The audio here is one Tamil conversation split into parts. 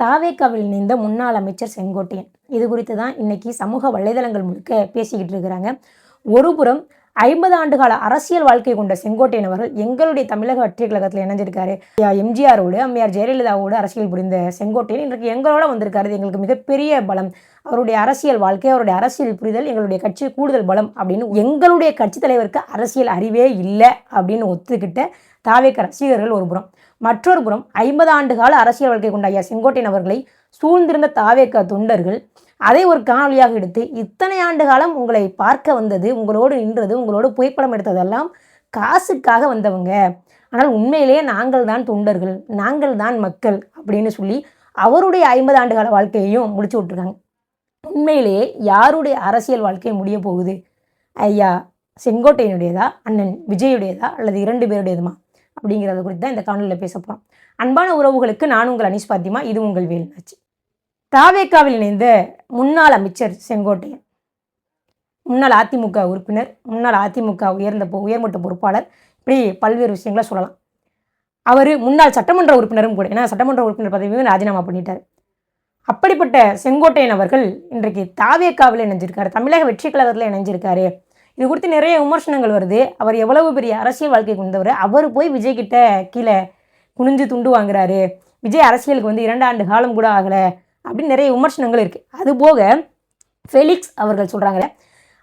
தாவேக்காவில் இணைந்த முன்னாள் அமைச்சர் செங்கோட்டையன். இது குறித்து தான் இன்னைக்கு சமூக வலைதளங்கள் முழுக்க பேசிக்கிட்டு இருக்கிறாங்க. ஒருபுறம் 50 ஆண்டுகால அரசியல் வாழ்க்கை கொண்ட செங்கோட்டையன் அவர்கள் எங்களுடைய தமிழக வெற்றிக் கழகத்தில் இணைஞ்சிருக்காரு. எம்ஜிஆரோடு, அம்மையார் ஜெயலலிதாவோடு அரசியல் புரிந்த செங்கோட்டையன் இன்றைக்கு எங்களோட வந்திருக்காரு. இது எங்களுக்கு மிகப்பெரிய பலம். அவருடைய அரசியல் வாழ்க்கை, அவருடைய அரசியல் புரிதல் எங்களுடைய கட்சி கூடுதல் பலம் அப்படின்னு எங்களுடைய கட்சி தலைவருக்கு அரசியல் அறிவே இல்லை அப்படின்னு ஒத்துக்கிட்ட தாவேக்க ரசிகர்கள் ஒரு புறம். மற்றொரு புறம் 50 ஆண்டு கால அரசியல் வாழ்க்கை கொண்ட ஐயா செங்கோட்டையன் அவர்களை சூழ்ந்திருந்த தாவேக்க தொண்டர்கள் அதை ஒரு காணொலியாக எடுத்து, இத்தனை ஆண்டு காலம் உங்களை பார்க்க வந்தது, உங்களோடு நின்றது, உங்களோடு புகைப்படம் எடுத்ததெல்லாம் காசுக்காக வந்தவங்க, ஆனால் உண்மையிலேயே நாங்கள் தான் தொண்டர்கள், நாங்கள் தான் மக்கள் அப்படின்னு சொல்லி அவருடைய 50 ஆண்டு கால வாழ்க்கையையும் முடிச்சு விட்டுருக்காங்க. உண்மையிலேயே யாருடைய அரசியல் வாழ்க்கை முடிய போகுது? ஐயா செங்கோட்டையனுடையதா, அண்ணன் விஜயுடையதா, அல்லது 2 பேருடையதுமா அப்படிங்கிறத குறித்து தான் இந்த காணொலியில் பேச போகிறோம். அன்பான உறவுகளுக்கு நான் உங்கள் அனீஸ் பாத்திமா, இது உங்கள் வேலுநாச்சி. தாவேக்காவில் இணைந்த முன்னாள் அமைச்சர் செங்கோட்டையன், முன்னாள் அதிமுக உறுப்பினர், முன்னாள் அதிமுக உயர்மட்ட பொறுப்பாளர், இப்படி பல்வேறு விஷயங்களை சொல்லலாம். அவர் முன்னாள் சட்டமன்ற உறுப்பினரும் கூட, ஏன்னா சட்டமன்ற உறுப்பினர் பதவியும் ராஜினாமா பண்ணிட்டார். அப்படிப்பட்ட செங்கோட்டையன் அவர்கள் இன்றைக்கு தாவேக்காவில் இணைஞ்சிருக்காரு, தமிழக வெற்றி கழகத்தில் இணைஞ்சிருக்காரு. இது குறித்து நிறைய விமர்சனங்கள் வருது. அவர் எவ்வளவு பெரிய அரசியல் வாழ்க்கை கொண்டவர், அவர் போய் விஜய் கிட்ட கீழே குனிஞ்சு துண்டு வாங்குறாரு, விஜய் அரசியலுக்கு 2 ஆண்டு காலம் கூட ஆகலை அப்படின்னு நிறைய விமர்சனங்கள் இருக்குது. அதுபோக ஃபெலிக்ஸ் அவர்கள் சொல்கிறாங்க,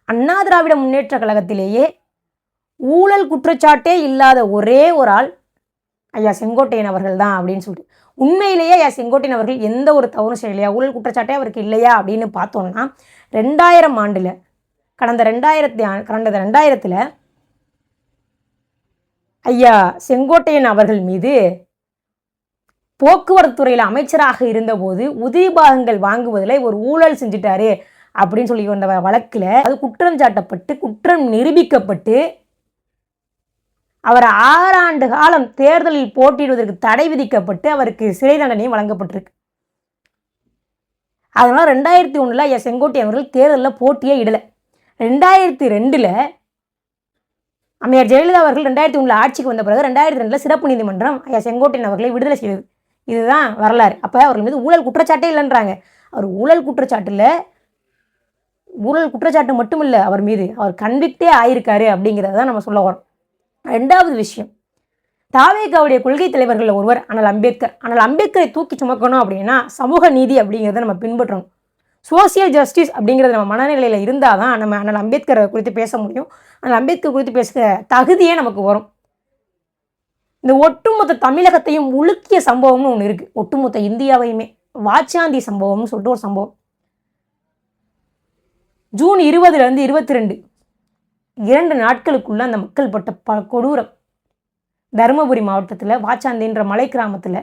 அண்ணா திராவிட முன்னேற்ற கழகத்திலேயே ஊழல் குற்றச்சாட்டே இல்லாத ஒரே ஒரு ஆள் ஐயா செங்கோட்டையன் அவர்கள் தான் அப்படின்னு சொல்லிட்டு, உண்மையிலேயே ஐயா செங்கோட்டையன் அவர்கள் எந்த ஒரு தவறும் செய்யலையா, ஊழல் குற்றச்சாட்டே அவருக்கு இல்லையா அப்படின்னு பார்த்தோம்னா, 2000 ஆண்டில் கடந்த 2000 ஐயா செங்கோட்டையன் அவர்கள் மீது போக்குவரத்து துறையில் அமைச்சராக இருந்தபோது உதிரி பாகங்கள் வாங்குவதில் ஒரு ஊழல் செஞ்சிட்டாரு அப்படின்னு சொல்லி கொண்ட வழக்கில் அது குற்றம் சாட்டப்பட்டு குற்றம் நிரூபிக்கப்பட்டு அவர் 6 ஆண்டு காலம் தேர்தலில் போட்டியிடுவதற்கு தடை விதிக்கப்பட்டு அவருக்கு சிறை தண்டனையும் வழங்கப்பட்டிருக்கு. அதனால் 2001 ஐயா செங்கோட்டையன் அவர்கள் தேர்தலில் போட்டியே இடலை. 2002 அம்மையார் ஜெயலலிதா அவர்கள் 2001 ஆட்சிக்கு வந்த பிறகு 2002 சிறப்பு நீதிமன்றம் ஐயா செங்கோட்டையன் அவர்களை விடுதலை செய்தது. இதுதான் வரலாறு. அப்போ அவர்கள் மீது ஊழல் குற்றச்சாட்டே இல்லைன்றாங்க. அவர் ஊழல் குற்றச்சாட்டு மட்டும் இல்லை, அவர் மீது அவர் கன்விக்டே ஆயிருக்காரு அப்படிங்கிறத தான் நம்ம சொல்ல வரோம். 2வது விஷயம், தாவேக்காவுடைய கொள்கை தலைவர்களில் ஒருவர் அண்ணல் அம்பேத்கர். அண்ணல் அம்பேத்கரை தூக்கி சுமக்கணும் அப்படின்னா சமூக நீதி அப்படிங்கிறத நம்ம பின்பற்றணும். சோசியல் ஜஸ்டிஸ் அப்படிங்கிறது நம்ம மனநிலையில் இருந்தால் தான் நம்ம அண்ணல் அம்பேத்கரை குறித்து பேச முடியும். அண்ணல் அம்பேத்கர் குறித்து பேசுகிற தகுதியே நமக்கு வரும். இந்த ஒட்டுமொத்த தமிழகத்தையும் உலுக்கிய சம்பவம்னு ஒன்று இருக்குது, ஒட்டுமொத்த இந்தியாவையுமே. வாச்சாந்தி சம்பவம்னு சொல்லிட்டு ஒரு சம்பவம். ஜூன் 20 22 2 நாட்களுக்குள்ள அந்த மக்கள் பட்ட கொடூரம். தருமபுரி மாவட்டத்தில் வாச்சாந்தின்ற மலை கிராமத்தில்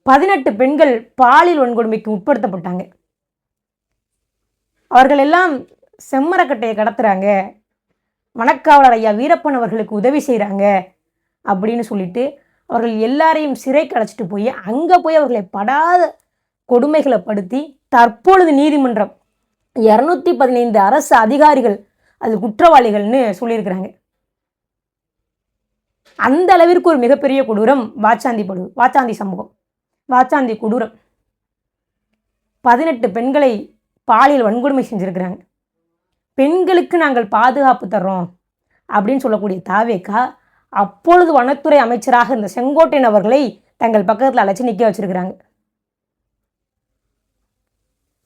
18 பெண்கள் பாலியல் வன்கொடுமைக்கு உட்படுத்தப்பட்டாங்க. அவர்கள் எல்லாம் செம்மரக்கட்டையை கடத்துறாங்க, வனக்காவலர் ஐயா வீரப்பன் அவர்களுக்கு உதவி செய்கிறாங்க அப்படின்னு சொல்லிட்டு அவர்கள் எல்லாரையும் சிறைக்கு அழைச்சிட்டு போய் அங்கே போய் அவர்களை படாத கொடுமைகளை படுத்தி தற்பொழுது நீதிமன்றம் 215 அரசு அதிகாரிகள் அது குற்றவாளிகள்னு சொல்லியிருக்கிறாங்க. அந்த அளவிற்கு ஒரு மிகப்பெரிய கொடூரம் வாச்சாந்தி சம்பவம், வாச்சாந்தி கொடூரம். 18 பெண்களை பாலியல் வன்கொடுமை செஞ்சுருக்கிறாங்க. பெண்களுக்கு நாங்கள் பாதுகாப்பு தர்றோம் அப்படின்னு சொல்லக்கூடிய தாவேக்கா அப்பொழுது வனத்துறை அமைச்சராக இருந்த செங்கோட்டையன் அவர்களை தங்கள் பக்கத்தில் அழைச்சி நிற்க வச்சிருக்கிறாங்க.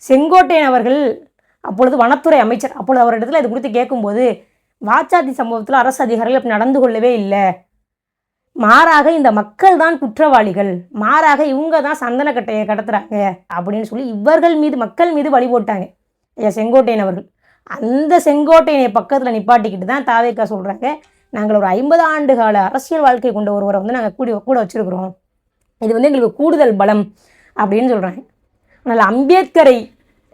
செங்கோட்டையன் அவர்கள் அப்பொழுது வனத்துறை அமைச்சர். அப்பொழுது அவரிடத்துல இது குறித்து கேட்கும்போது, வாச்சாந்தி சம்பவத்தில் அரசு அதிகாரிகள் அப்படி நடந்து கொள்ளவே இல்லை, மாறாக இந்த மக்கள் தான் குற்றவாளிகள், மாறாக இவங்க தான் சந்தனக்கட்டையை கடத்துறாங்க அப்படின்னு சொல்லி இவர்கள் மீது, மக்கள் மீது வழி போட்டாங்க ஐயா செங்கோட்டையன் அவர்கள். அந்த செங்கோட்டையனை பக்கத்தில் நிப்பாட்டிக்கிட்டு தான் தாவேக்கா சொல்கிறாங்க, நாங்கள் ஒரு 50 ஆண்டு கால அரசியல் வாழ்க்கை கொண்ட ஒருவரை நாங்கள் கூட வச்சுருக்கிறோம், இது எங்களுக்கு கூடுதல் பலம் அப்படின்னு சொல்கிறாங்க. ஆனால் அம்பேத்கரை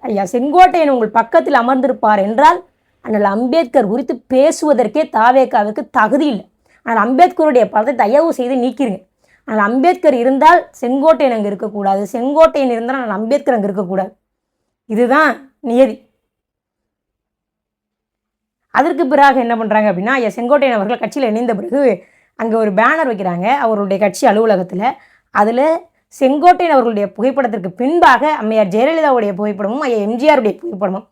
ஐயா செங்கோட்டையன் உங்கள் பக்கத்தில் அமர்ந்திருப்பார் என்றால் ஆனால் அம்பேத்கர் குறித்து பேசுவதற்கே தாவேக்காவுக்கு தகுதி இல்லை. ஆனால் அம்பேத்கருடைய படத்தை தயவு செய்து நீக்கிருங்க. ஆனால் அம்பேத்கர் இருந்தால் செங்கோட்டையன் அங்கே இருக்கக்கூடாது, செங்கோட்டையன் இருந்தால் ஆனால் அம்பேத்கர் அங்கே இருக்கக்கூடாது. இதுதான் நியதி. அதற்கு பிறகு என்ன பண்ணுறாங்க அப்படின்னா, ஐயா செங்கோட்டையன் அவர்கள் கட்சியில் இணைந்த பிறகு அங்கே ஒரு பேனர் வைக்கிறாங்க அவருடைய கட்சி அலுவலகத்தில். அதில் செங்கோட்டையன் அவர்களுடைய புகைப்படத்திற்கு பின்பாக அம்மையார் ஜெயலலிதாவுடைய புகைப்படமும் ஐயா எம்ஜிஆருடைய புகைப்படமும்,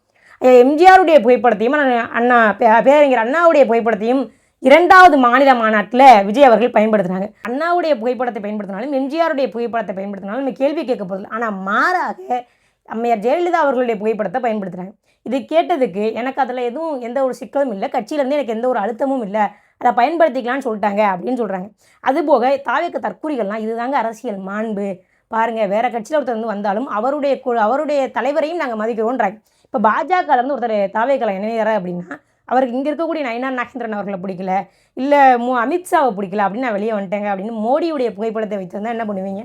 ஐயா எம்ஜிஆருடைய புகைப்படத்தையும் அண்ணா பேரறிஞர் அண்ணாவுடைய புகைப்படத்தையும் 2வது மாநில மாநாட்டில் விஜய் அவர்கள் பயன்படுத்தினாங்க. அண்ணாவுடைய புகைப்படத்தை பயன்படுத்தினாலும் எம்ஜிஆருடைய புகைப்படத்தை பயன்படுத்தினாலும் நம்ம கேள்வி கேட்க போதில்லை. ஆனால் மாறாக அம்மையார் ஜெயலலிதா அவர்களுடைய புகைப்படத்தை பயன்படுத்துகிறாங்க. இது கேட்டதுக்கு எனக்கு அதில் எந்த ஒரு சிக்கலும் இல்லை, கட்சியிலேருந்து எனக்கு எந்த ஒரு அழுத்தமும் இல்லை, அதை பயன்படுத்திக்கலான்னு சொல்லிட்டாங்க அப்படின்னு சொல்கிறாங்க. அதுபோக தாவேக்க தற்கூறிகள்லாம் இதுதாங்க அரசியல் மாண்பு, பாருங்கள் வேறு கட்சியில் ஒருத்தர் வந்தாலும் அவருடைய தலைவரையும் நாங்கள் மதிக்கிறோன்றாங்க. இப்போ பாஜகலேருந்து ஒருத்தர் தாவேக்கல இணையற அப்படின்னா அவருக்கு இங்கே இருக்கக்கூடிய நயினார் நாகேந்திரன் அவர்களை பிடிக்கல, இல்லை அமித்ஷாவை பிடிக்கல அப்படின்னு நான் வெளியே வந்துட்டேங்க அப்படின்னு மோடியுடைய புகைப்படத்தை வச்சுருந்தா என்ன பண்ணுவீங்க?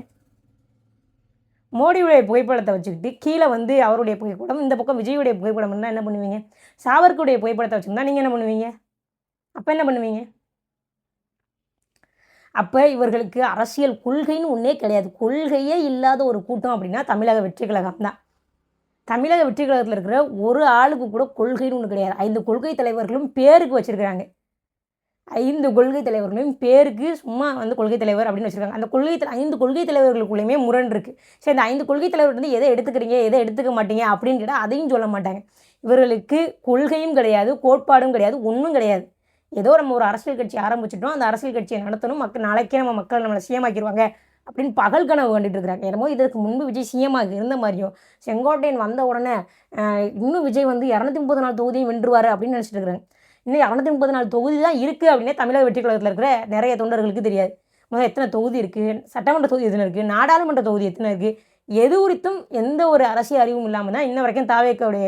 மோடியுடைய புகைப்படத்தை வச்சுக்கிட்டு கீழே அவருடைய புகைப்படம், இந்த பக்கம் விஜயுடைய புகைப்படம் இருந்தால் என்ன பண்ணுவீங்க? சாவர்கருடைய புகைப்படத்தை வச்சுருந்தா நீங்கள் என்ன பண்ணுவீங்க? அப்போ என்ன பண்ணுவீங்க? அப்போ இவர்களுக்கு அரசியல் கொள்கைன்னு ஒன்றே கிடையாது. கொள்கையே இல்லாத ஒரு கூட்டம் அப்படின்னா தமிழக வெற்றி கழகம் தான். தமிழக வெற்றி கழகத்தில் இருக்கிற ஒரு ஆளுக்கு கூட கொள்கைன்னு ஒன்று கிடையாது. 5 கொள்கை தலைவர்களும் பேருக்கு வச்சுருக்கிறாங்க. 5 கொள்கை தலைவர்களும் பேருக்கு சும்மா கொள்கை தலைவர் அப்படின்னு வச்சுருக்காங்க. அந்த 5 கொள்கை தலைவர்களுக்குள்ளேயுமே முரண் இருக்குது. சரி, இந்த 5 கொள்கை தலைவர் எதை எடுத்துக்கிறீங்க, எதை எடுத்துக்க மாட்டீங்க அப்படின்னு கேட்டால் அதையும் சொல்ல மாட்டாங்க. இவர்களுக்கு கொள்கையும் கிடையாது, கோட்பாடும் கிடையாது, ஒன்றும் கிடையாது. ஏதோ நம்ம ஒரு அரசியல் கட்சி ஆரம்பிச்சிட்டோம், அந்த அரசியல் கட்சியை நடத்தணும், நாளைக்கே மக்கள் நம்மளை சிஎமாக்கிடுவாங்க அப்படின்னு பகல் கனவு கண்டுட்டு இருக்கிறாங்க. என்னமோ இதற்கு முன்பு விஜய் சிஎமாக இருந்த மாதிரியும் செங்கோட்டையன் வந்த உடனே இன்னும் விஜய் 234 தொகுதியும் வென்றுவார் அப்படின்னு நினச்சிட்டு இருக்கிறாங்க. இன்னும் 234 தொகுதி தான் இருக்குது அப்படின்னே தமிழக வெற்றி கழகத்தில் இருக்கிற நிறைய தொண்டர்களுக்கு தெரியாது. முதல்ல எத்தனை தொகுதி இருக்குது, சட்டமன்ற தொகுதி எத்தனை இருக்குது, நாடாளுமன்ற தொகுதி எத்தனை இருக்குது, எது குறித்தும் எந்த ஒரு அரசியல் அறிவும் இல்லாமல் தான் இன்ன வரைக்கும் தாவேக்காவுடைய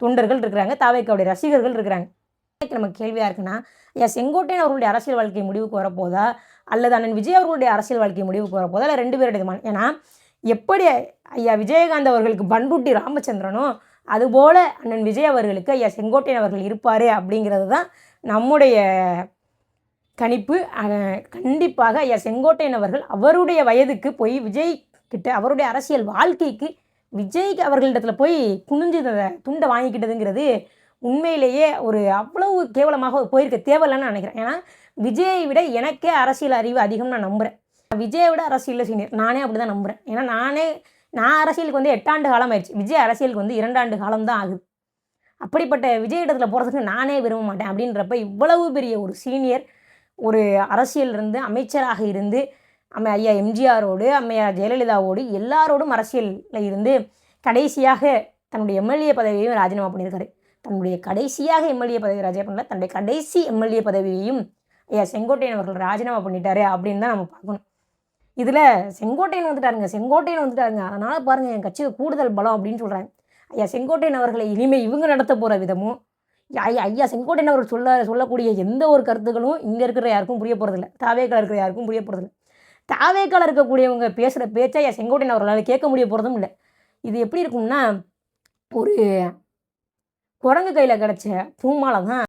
தொண்டர்கள் இருக்கிறாங்க, தாவேக்காவுடைய ரசிகர்கள் இருக்கிறாங்க. நம்ம கேள்வியாக இருக்குன்னா, ஐயா செங்கோட்டையன் அவர்களுடைய அரசியல் வாழ்க்கை முடிவுக்கு வரப்போதா, அல்லது அண்ணன் விஜய் அவர்களுடைய அரசியல் வாழ்க்கை முடிவுக்கு வரப்போதா, இல்லை 2 பேருடைய ஏன்னா எப்படி ஐயா விஜயகாந்த் அவர்களுக்கு பண்ருட்டி ராமச்சந்திரனோ அதுபோல் அண்ணன் விஜய் அவர்களுக்கு ஐயா செங்கோட்டையன் அவர்கள் இருப்பார் அப்படிங்கிறது தான் நம்முடைய கணிப்பு. கண்டிப்பாக ஐயா செங்கோட்டையன் அவர்கள் அவருடைய வயதுக்கு போய் விஜய் கிட்ட அவருடைய அரசியல் வாழ்க்கைக்கு விஜய் அவர்களிடத்தில் போய் குனிஞ்சு துண்டை வாங்கிக்கிட்டதுங்கிறது உண்மையிலேயே ஒரு அவ்வளவு கேவலமாக போயிருக்க தேவையில்லைன்னு நான் நினைக்கிறேன். ஏன்னா விஜயை விட எனக்கே அரசியல் அறிவு அதிகம் நான் நம்புகிறேன். விஜயை விட அரசியலில் சீனியர் நானே அப்படி தான் நம்புகிறேன். ஏன்னா நான் அரசியலுக்கு 8 ஆண்டு காலம் ஆயிடுச்சு, விஜய் அரசியலுக்கு 2 ஆண்டு காலம் தான் ஆகுது. அப்படிப்பட்ட விஜய் இடத்துல போகிறதுக்கு நானே விரும்ப மாட்டேன். அப்படின்றப்ப இவ்வளவு பெரிய ஒரு சீனியர் ஒரு அரசியலிருந்து அமைச்சராக இருந்து ஐயா எம்ஜிஆரோடு அம்மையார் ஜெயலலிதாவோடு எல்லாரோடும் அரசியலில் இருந்து கடைசியாக தன்னுடைய எம்எல்ஏ பதவியையும் ராஜினாமா பண்ணியிருக்காரு. தன்னுடைய கடைசியாக எம்எல்ஏ பதவி ராஜினாமா பண்ணல, தன்னுடைய கடைசி எம்எல்ஏ பதவியையும் ஐயா செங்கோட்டையன் அவர்கள் ராஜினாமா பண்ணிட்டாரு அப்படின்னு தான் நம்ம பார்க்கணும். இதில் செங்கோட்டையன் வந்துட்டாருங்க, அதனால் பாருங்கள் என் கட்சிக்கு கூடுதல் பலம் அப்படின்னு சொல்கிறாங்க. ஐயா செங்கோட்டையன் அவர்களை இனிமேல் இவங்க நடத்த போகிற விதமும் ஐயா செங்கோட்டையன் அவர்கள் சொல்லக்கூடிய எந்த ஒரு கருத்துக்களும் இங்கே இருக்கிற யாருக்கும் புரிய போகிறதில்ல, தாவேக்கால இருக்கிற யாருக்கும் புரிய போகிறதில்ல. தாவேக்கால இருக்கக்கூடியவங்க பேசுகிற பேச்சை ஐயா செங்கோட்டையன் அவர்களால் கேட்க முடிய போகிறதும் இல்லை. இது எப்படி இருக்கும்னா ஒரு குரங்கு கையில் கிடச்ச பூமாலை தான்